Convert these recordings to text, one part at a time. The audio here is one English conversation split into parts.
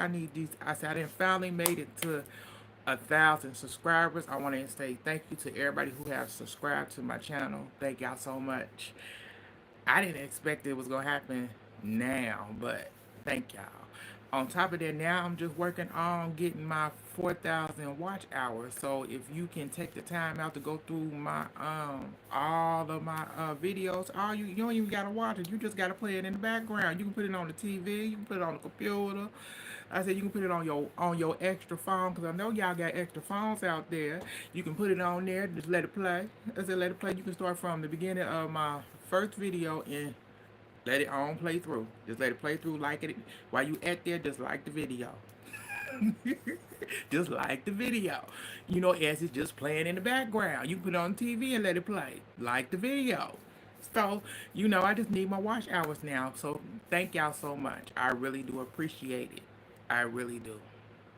I need these. I said I didn't finally made it to 1,000 subscribers. I want to say thank you to everybody who have subscribed to my channel. Thank y'all so much. I didn't expect it was gonna happen now, but thank y'all. On top of that, now I'm just working on getting my 4,000 watch hours. So if you can take the time out to go through my all of my videos, all you don't even gotta watch it. You just gotta play it in the background. You can put it on the TV. You can put it on the computer. I said you can put it on your extra phone because I know y'all got extra phones out there. You can put it on there, just let it play. I said let it play. You can start from the beginning of my first video and let it on play through. Just let it play through, like it while you at there. Just like the video. Just like the video. You know, as it's just playing in the background. You can put it on TV and let it play. Like the video. So, you know, I just need my watch hours now. So thank y'all so much. I really do appreciate it. I really do.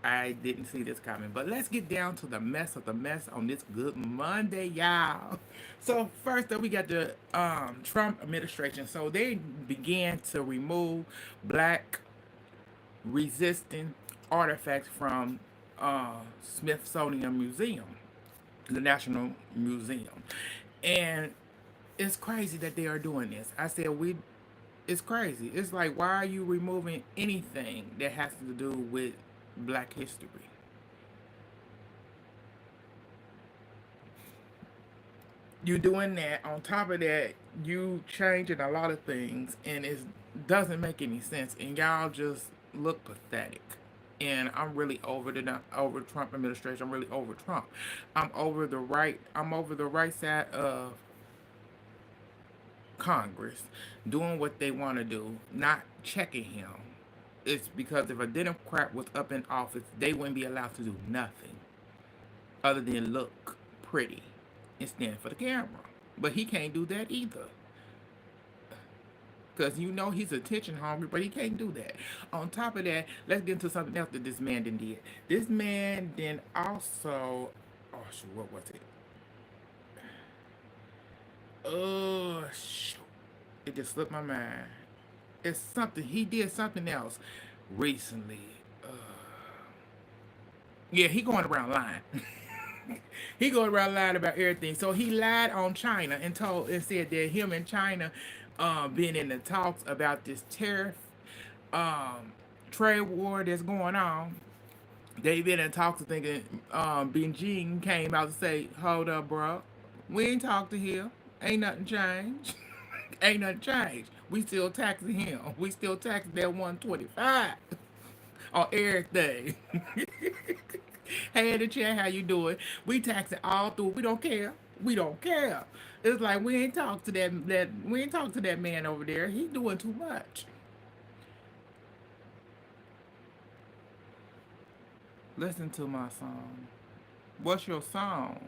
I didn't see this coming. But let's get down to the mess of the mess on this good Monday, y'all. So first up, we got the Trump administration. So they began to remove black resisting artifacts from Smithsonian Museum, the National Museum. And it's crazy that they are doing this. I said it's crazy. It's like, why are you removing anything that has to do with black history? You doing that. On top of that, you changing a lot of things, and it doesn't make any sense. And y'all just look pathetic. And I'm really over Trump administration. I'm really over Trump. I'm over the right. I'm over the right side of Congress doing what they want to do, not checking him. It's because if a Democrat was up in office, they wouldn't be allowed to do nothing other than look pretty and stand for the camera. But he can't do that either. Because you know he's attention hungry, but he can't do that. On top of that, let's get into something else that this man did. This man then also, oh shoot, what was it? Oh shoot, it just slipped my mind. It's something, he did something else recently. Yeah, he going around lying. He going around lying about everything. So he lied on China and said that him and China been in the talks about this tariff trade war that's going on. They been in talks thinking Beijing came out to say, hold up, bro. We ain't talked to him. Ain't nothing changed. Ain't nothing changed. We still taxing him. We still taxing that 125 on everything. Hey, the chat, how you doing? We taxing all through. We don't care. We don't care. It's like we ain't talked to that we ain't talked to that man over there. He doing too much. Listen to my song. What's your song?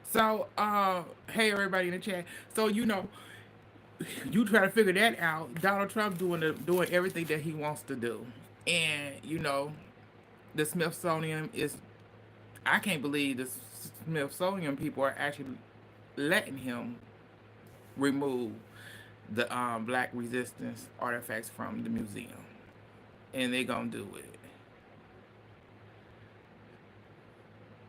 So, hey everybody in the chat. So you know, you try to figure that out. Donald Trump doing everything that he wants to do, and you know, the Smithsonian is. I can't believe the Smithsonian people are actually letting him remove the black resistance artifacts from the museum, and they gonna do it.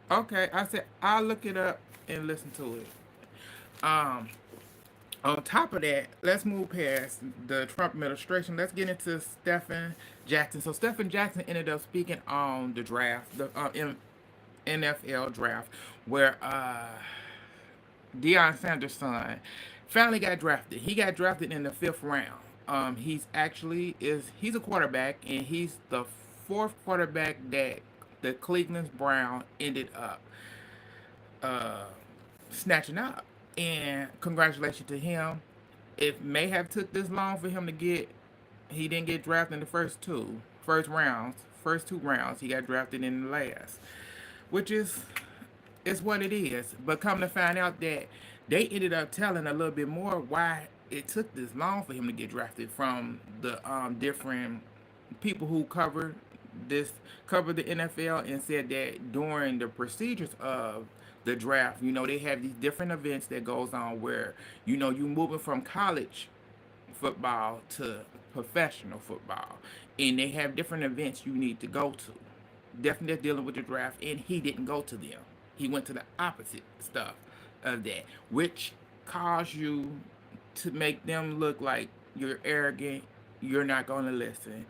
Okay, I said I'll look it up and listen to it. Um, on top of that, let's move past the Trump administration. Let's get into Stephen Jackson. So Stephen Jackson ended up speaking on the draft, the NFL draft, where Deion Sanders' son finally got drafted. He got drafted in the fifth round. He's a quarterback, and he's the fourth quarterback that the Cleveland Brown ended up uh, snatching up. And congratulations to him. It may have took this long for him to get. He didn't get drafted in the first rounds, first two rounds. He got drafted in the last, which is what it is. But come to find out that they ended up telling a little bit more why it took this long for him to get drafted from the different people who covered the NFL and said that during the procedures of the draft, you know, they have these different events that goes on where, you know, you moving from college football to professional football, and they have different events you need to go to. Definitely dealing with the draft, and he didn't go to them. He went to the opposite stuff of that, which caused you to make them look like you're arrogant, you're not going to listen,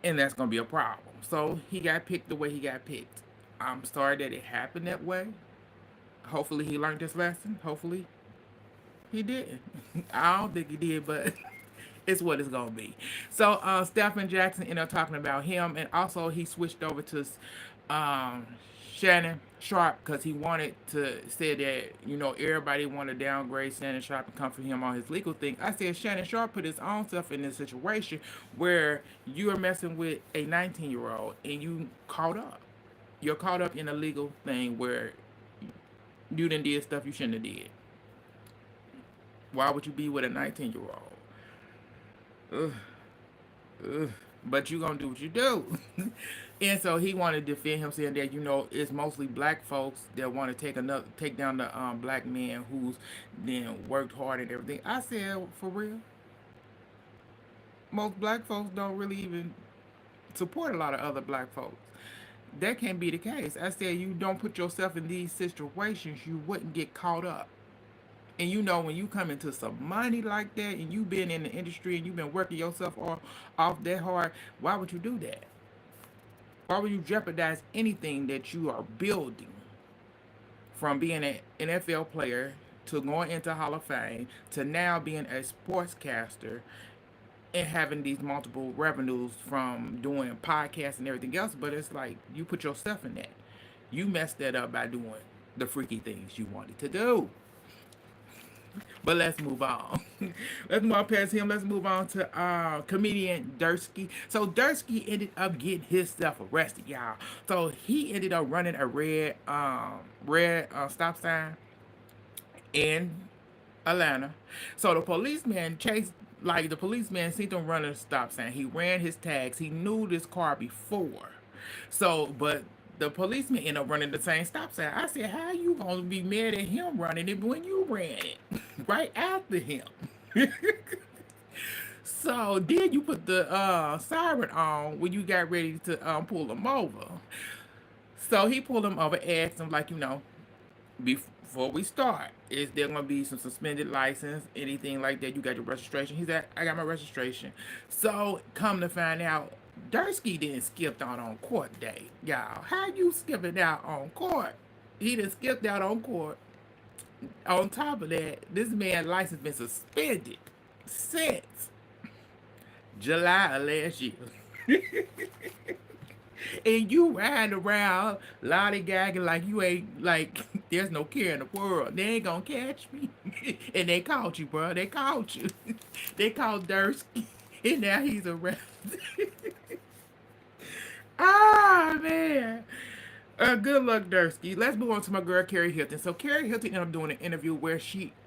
and that's going to be a problem. So he got picked the way he got picked. I'm sorry that it happened that way. Hopefully he learned his lesson. Hopefully he didn't. I don't think he did, but it's what it's gonna be. So Stephen Jackson ended up talking about him, and also he switched over to um, Shannon Sharp because he wanted to say that everybody wanted to downgrade Shannon Sharp and come for him on his legal thing. I said Shannon Sharp put his own self in this situation where you are messing with a 19-year-old and you caught up. You're caught up in a legal thing where you done did stuff you shouldn't have did. Why would you be with a 19-year-old? Ugh, ugh. But you gonna do what you do. And so he wanted to defend him, saying that it's mostly black folks that want to take down the black man who's then worked hard and everything. I said, for real, most black folks don't really even support a lot of other black folks. That can't be the case. I said you don't put yourself in these situations, you wouldn't get caught up. And when you come into some money like that and you've been in the industry and you've been working yourself off that hard, why would you do that? Why would you jeopardize anything that you are building, from being an NFL player to going into Hall of Fame to now being a sportscaster and having these multiple revenues from doing podcasts and everything else? But it's like you put yourself in that. You messed that up by doing the freaky things you wanted to do. But let's move on. Let's move on past him. Let's move on to comedian Durski. So Durski ended up getting himself arrested, y'all. So he ended up running a red stop sign in Atlanta. So the policeman seen him running a stop sign. He ran his tags. He knew this car before. But the policeman ended up running the same stop sign. I said, how you gonna be mad at him running it when you ran it right after him? So then you put the siren on when you got ready to pull him over. So he pulled him over, asked him, like, before we start, is there gonna be some suspended license, anything like that? You got your registration? He said, I got my registration. So come to find out, Durski didn't skip out on court day, y'all. How you skipping out on court? He done skipped out on court. On top of that, this man's license been suspended since July of last year. And you riding around lollygagging like you ain't, like there's no care in the world. They ain't gonna catch me. And they caught you, bro. They caught you. They caught Durski. And now he's arrested. Ah, man. Good luck, Durski. Let's move on to my girl, Keri Hilton. So Keri Hilton ended up doing an interview where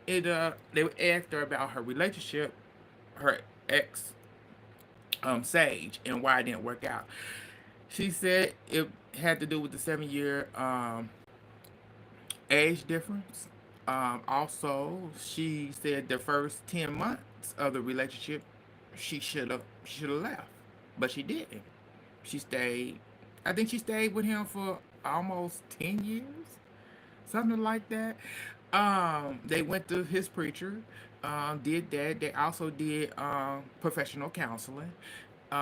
they asked her about her relationship, her ex, Sage, and why it didn't work out. She said it had to do with the 7-year age difference. Also, she said the first 10 months of the relationship, she should have left, but she didn't. She stayed. I think she stayed with him for almost 10 years, something like that. They went to his preacher, did that. They also did professional counseling,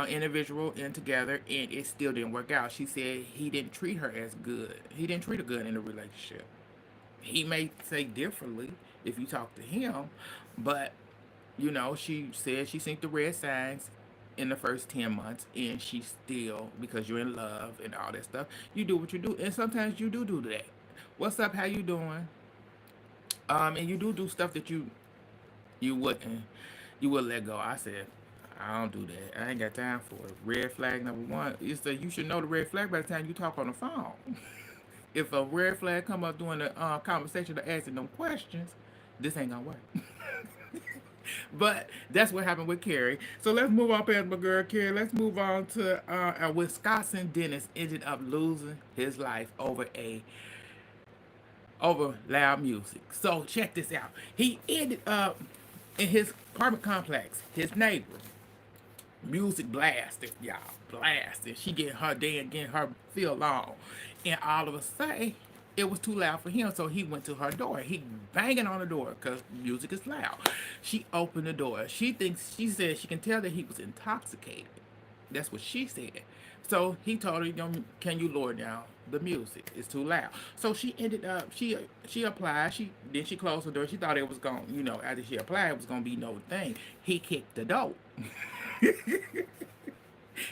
individual and together, and it still didn't work out. She said he didn't treat her as good. He didn't treat her good in the relationship. He may say differently if you talk to him, but she said she seen the red signs in the first 10 months, and she still, because you're in love and all that stuff, you do what you do, and sometimes you do that. What's up? How you doing? And you do stuff that you would let go. I said, I don't do that. I ain't got time for it. Red flag number one is that you should know the red flag by the time you talk on the phone. If a red flag come up during the conversation to asking them questions, this ain't gonna work. But that's what happened with Keri. So let's move on past my girl Keri. Let's move on to a Wisconsin dentist ended up losing his life over loud music. So check this out. He ended up in his apartment complex. His neighbor Music blasted, y'all, blasted. She getting her feel on, and all of a sudden, it was too loud for him. So he went to her door. He banging on the door because music is loud. She opened the door. She said she can tell that he was intoxicated. That's what she said. So he told her, can you lower down the music? It's too loud. So she ended up, she applied. She closed the door. She thought it was going, after she applied, it was gonna be no thing. He kicked the door.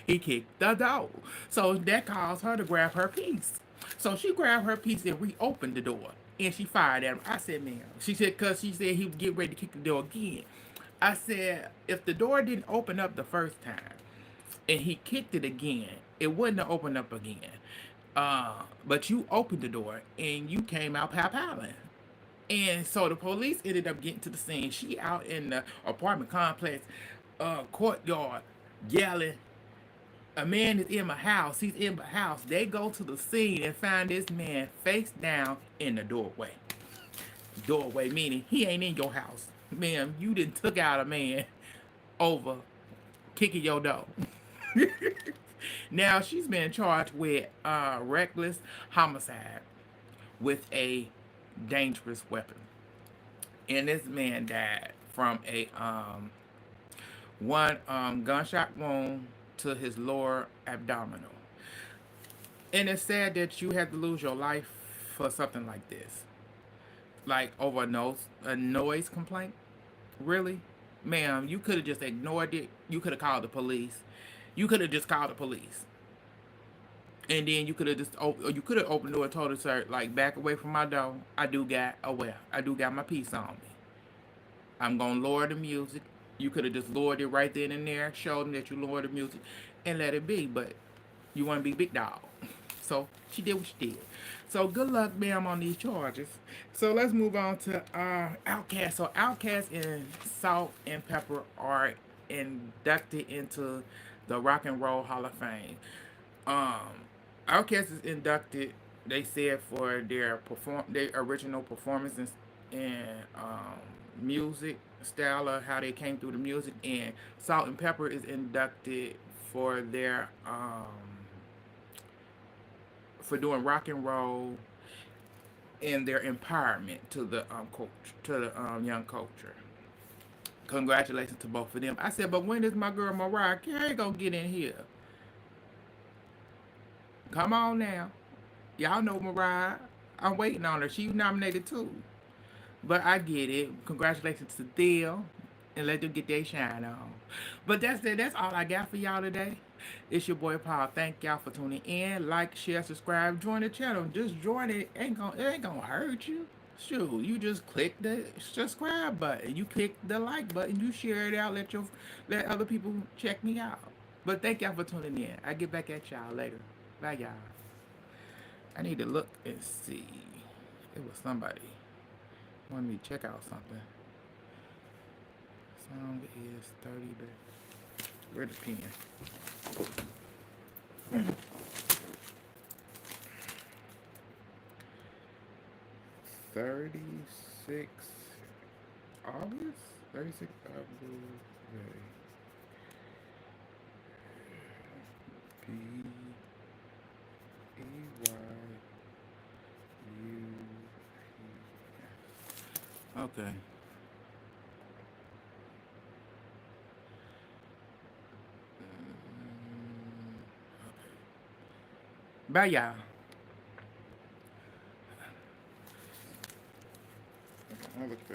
He kicked the door. So that caused her to grab her piece. So she grabbed her piece and reopened the door. And she fired at him. I said, ma'am. She said, because she said he would get ready to kick the door again. I said, if the door didn't open up the first time and he kicked it again, it wouldn't have opened up again. But you opened the door and you came out pow-powing. And so the police ended up getting to the scene. She out in the apartment complex courtyard yelling, a man is in my house. He's in my house. They go to the scene and find this man face down in the doorway. Doorway meaning he ain't in your house. Ma'am, you done took out a man over kicking your door. Now she's been charged with reckless homicide with a dangerous weapon. And this man died from a one gunshot wound to his lower abdominal. And it's sad that you had to lose your life for something like this. Like over a noise complaint? Really? Ma'am, you could have just ignored it. You could have called the police. You could have just called the police. And then you could have opened the door and told her, sir, like, back away from my door. I do got my piece on me. I'm gonna lower the music. You could have just lowered it right then and there, showed them that you lowered the music, and let it be. But you want to be big dog. So she did what she did. So good luck, ma'am, on these charges. So let's move on to Outkast. So Outkast and Salt and Pepper are inducted into the Rock and Roll Hall of Fame. Outkast is inducted, they said, for their original performances and music style of how they came through the music, and Salt and Pepper is inducted for their for doing rock and roll and their empowerment to the culture, to the young culture. Congratulations to both of them. I said, but when is my girl Mariah Keri gonna get in here? Come on now. Y'all know Mariah. I'm waiting on her. She's nominated too. But I get it. Congratulations to them. And let them get their shine on. But that's it. That's all I got for y'all today. It's your boy Paul. Thank y'all for tuning in. Like, share, subscribe. Join the channel. Just join it. It ain't gonna hurt you. Shoot, you just click the subscribe button. You click the like button. You share it out. Let other people check me out. But thank y'all for tuning in. I get back at y'all later. Bye, y'all. I need to look and see. It was somebody wanted me to check out something. Song is 30 days. Where's the pen? 36 August? 36 August. P E Y U P. Okay. Bye, y'all. I'll look